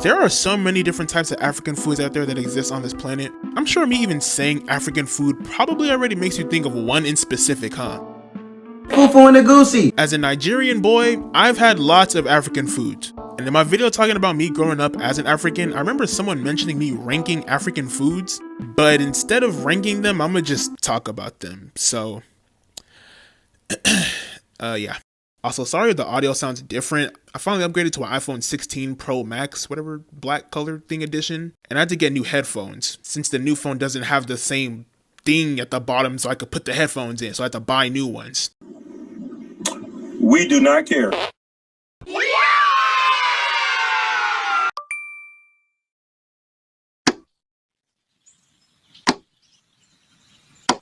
There are so many different types of African foods out there that exist on this planet. I'm sure me even saying African food probably already makes you think of one in specific, huh? Fufu and the goosey. As a Nigerian boy, I've had lots of African foods. And in my video talking about me growing up as an African, I remember someone mentioning me ranking African foods, but instead of ranking them, I'm gonna just talk about them. So, yeah. Also, sorry if the audio sounds different. I finally upgraded to an iPhone 16 Pro Max, whatever black color thing edition, and I had to get new headphones since the new phone doesn't have the same thing at the bottom so I could put the headphones in, so I had to buy new ones. We do not care.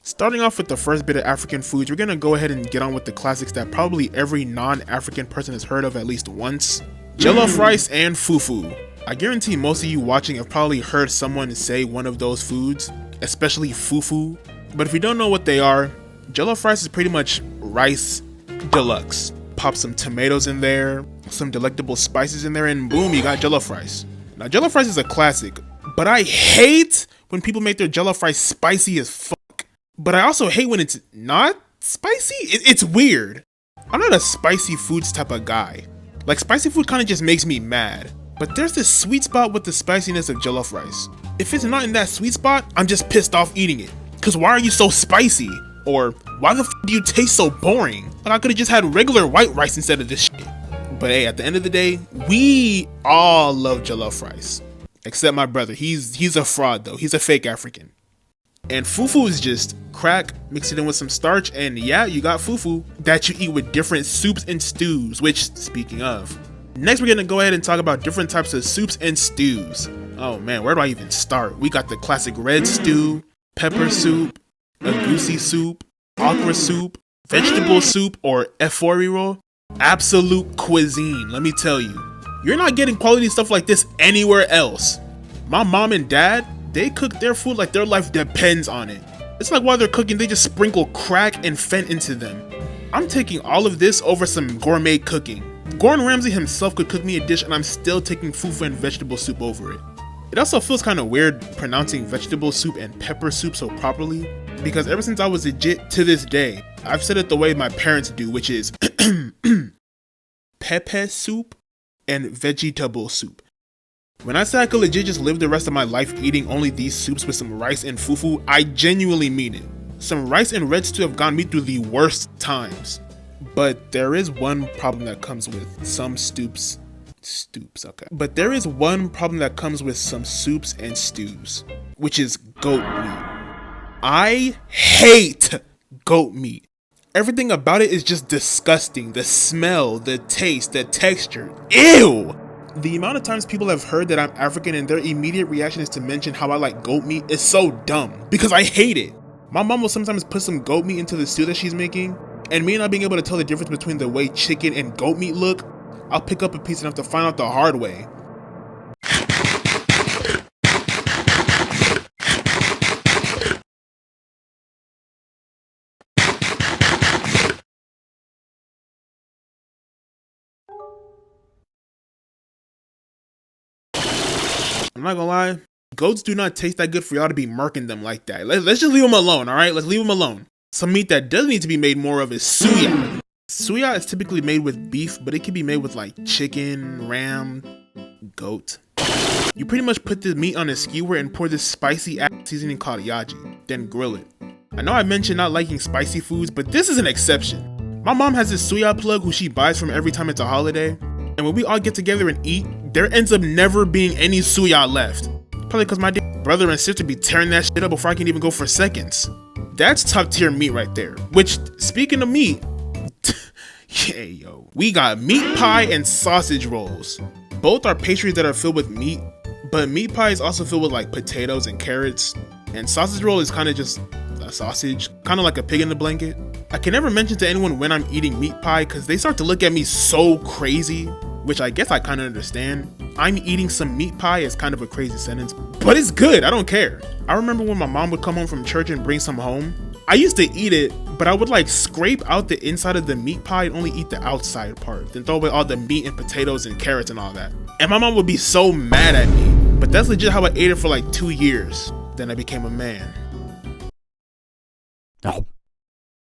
Starting off with the first bit of African foods, we're gonna go ahead and get on with the classics that probably every non-African person has heard of at least once. Jollof rice and fufu. I guarantee most of you watching have probably heard someone say one of those foods, especially fufu. But if you don't know what they are, jollof rice is pretty much rice deluxe. Pop some tomatoes in there, some delectable spices in there, and boom, you got jollof rice. Now jollof rice is a classic, but I hate when people make their jollof rice spicy as fuck. But I also hate when it's not spicy. It's weird. I'm not a spicy foods type of guy. Like, spicy food kind of just makes me mad. But there's this sweet spot with the spiciness of jollof rice. If it's not in that sweet spot, I'm just pissed off eating it. Cause why are you so spicy? Or why the f do you taste so boring? Like, I could've just had regular white rice instead of this shit. But hey, at the end of the day, we all love jollof rice. Except my brother. He's a fraud though. He's a fake African. And fufu is just crack, mix it in with some starch, and yeah, you got fufu that you eat with different soups and stews, which, speaking of. Next, we're gonna go ahead and talk about different types of soups and stews. Oh man, where do I even start? We got the classic red stew, pepper soup, egusi soup, okra soup, vegetable soup, or efforiro. Absolute cuisine, let me tell you. You're not getting quality stuff like this anywhere else. My mom and dad, they cook their food like their life depends on it. It's like while they're cooking, they just sprinkle crack and Fent into them. I'm taking all of this over some gourmet cooking. Gordon Ramsay himself could cook me a dish and I'm still taking fufu and vegetable soup over it. It also feels kind of weird pronouncing vegetable soup and pepper soup so properly, because ever since I was legit to this day, I've said it the way my parents do, which is pepe soup and vegetable soup. When I say I could legit just live the rest of my life eating only these soups with some rice and fufu, I genuinely mean it. Some rice and red stew have gotten me through the worst times. But there is one problem that comes with some stoops, okay. But there is one problem that comes with some soups and stews, which is goat meat. I hate goat meat. Everything about it is just disgusting. The smell, the taste, the texture. Ew! The amount of times people have heard that I'm African and their immediate reaction is to mention how I like goat meat is so dumb, because I hate it. My mom will sometimes put some goat meat into the stew that she's making, and me not being able to tell the difference between the way chicken and goat meat look, I'll pick up a piece and have to find out the hard way. I'm not gonna lie, goats do not taste that good for y'all to be marking them like that. Let's just leave them alone, alright? Let's leave them alone. Some meat that does need to be made more of is suya. Suya is typically made with beef, but it can be made with like chicken, ram, goat. You pretty much put the meat on a skewer and pour this spicy ass seasoning called yaji, then grill it. I know I mentioned not liking spicy foods, but this is an exception. My mom has this suya plug who she buys from every time it's a holiday, and when we all get together and eat, there ends up never being any suya left. Probably because my brother and sister be tearing that shit up before I can even go for seconds. That's top tier meat right there. Which, speaking of meat, yeah, yo, we got meat pie and sausage rolls. Both are pastries that are filled with meat, but meat pie is also filled with like potatoes and carrots, and sausage roll is kind of just a sausage, kind of like a pig in a blanket. I can never mention to anyone when I'm eating meat pie because they start to look at me so crazy, which I guess I kind of understand. I'm eating some meat pie is kind of a crazy sentence, but it's good, I don't care. I remember when my mom would come home from church and bring some home, I used to eat it, but I would like scrape out the inside of the meat pie and only eat the outside part, then throw away all the meat and potatoes and carrots and all that. And my mom would be so mad at me, but that's legit how I ate it for like 2 years. Then I became a man. Oh.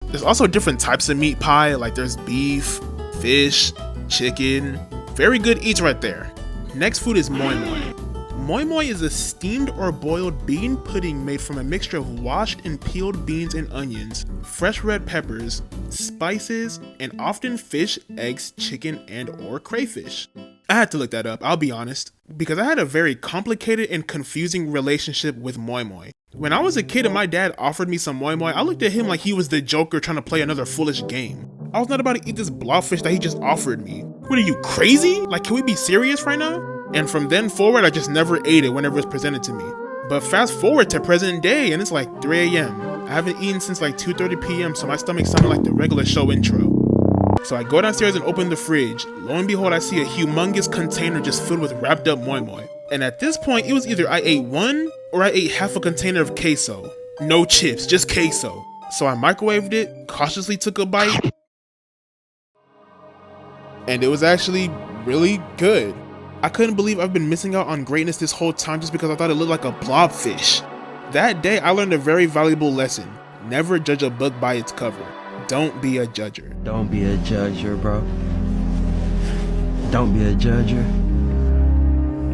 There's also different types of meat pie, like there's beef, fish, chicken. Very good eats right there. Next food is moi moi. Moi moi is a steamed or boiled bean pudding made from a mixture of washed and peeled beans and onions, fresh red peppers, spices, and often fish, eggs, chicken, and or crayfish. I had to look that up, I'll be honest, because I had a very complicated and confusing relationship with moi moi. When I was a kid and my dad offered me some moi moi, I looked at him like he was the Joker trying to play another foolish game. I was not about to eat this blobfish that he just offered me. What are you, crazy? Like, can we be serious right now? And from then forward, I just never ate it whenever it's presented to me. But fast forward to present day and it's like 3 a.m. I haven't eaten since like 2:30 p.m. so my stomach sounded like the regular show intro. So I go downstairs and open the fridge. Lo and behold, I see a humongous container just filled with wrapped up moi moi. And at this point, it was either I ate one or I ate half a container of queso. No chips, just queso. So I microwaved it, cautiously took a bite, and it was actually really good. I couldn't believe I've been missing out on greatness this whole time just because I thought it looked like a blobfish. That day, I learned a very valuable lesson. Never judge a book by its cover. Don't be a judger. Don't be a judger, bro. Don't be a judger.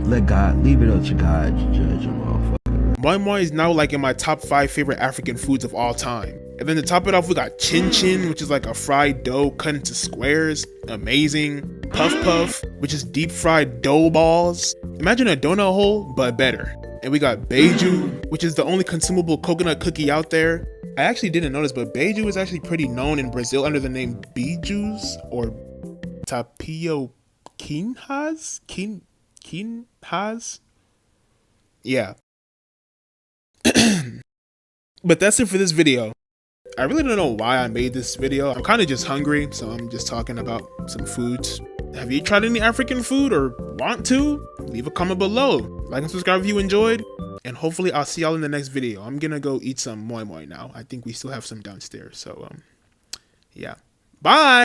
Let God, leave it up to God to judge a motherfucker. Moi moi is now like in my top 5 favorite African foods of all time. And then to top it off, we got chin chin, which is like a fried dough cut into squares. Amazing. Puff puff, which is deep fried dough balls. Imagine a donut hole, but better. And we got beiju, which is the only consumable coconut cookie out there. I actually didn't notice, but beiju is actually pretty known in Brazil under the name bijus or tapioquinhas? Quinhas? Yeah. But that's it for this video. I really don't know why I made this video. I'm kind of just hungry, so I'm just talking about some foods. Have you tried any African food or want to? Leave a comment below. Like and subscribe if you enjoyed. And hopefully I'll see y'all in the next video. I'm gonna go eat some moi moi now. I think we still have some downstairs. So, yeah. Bye!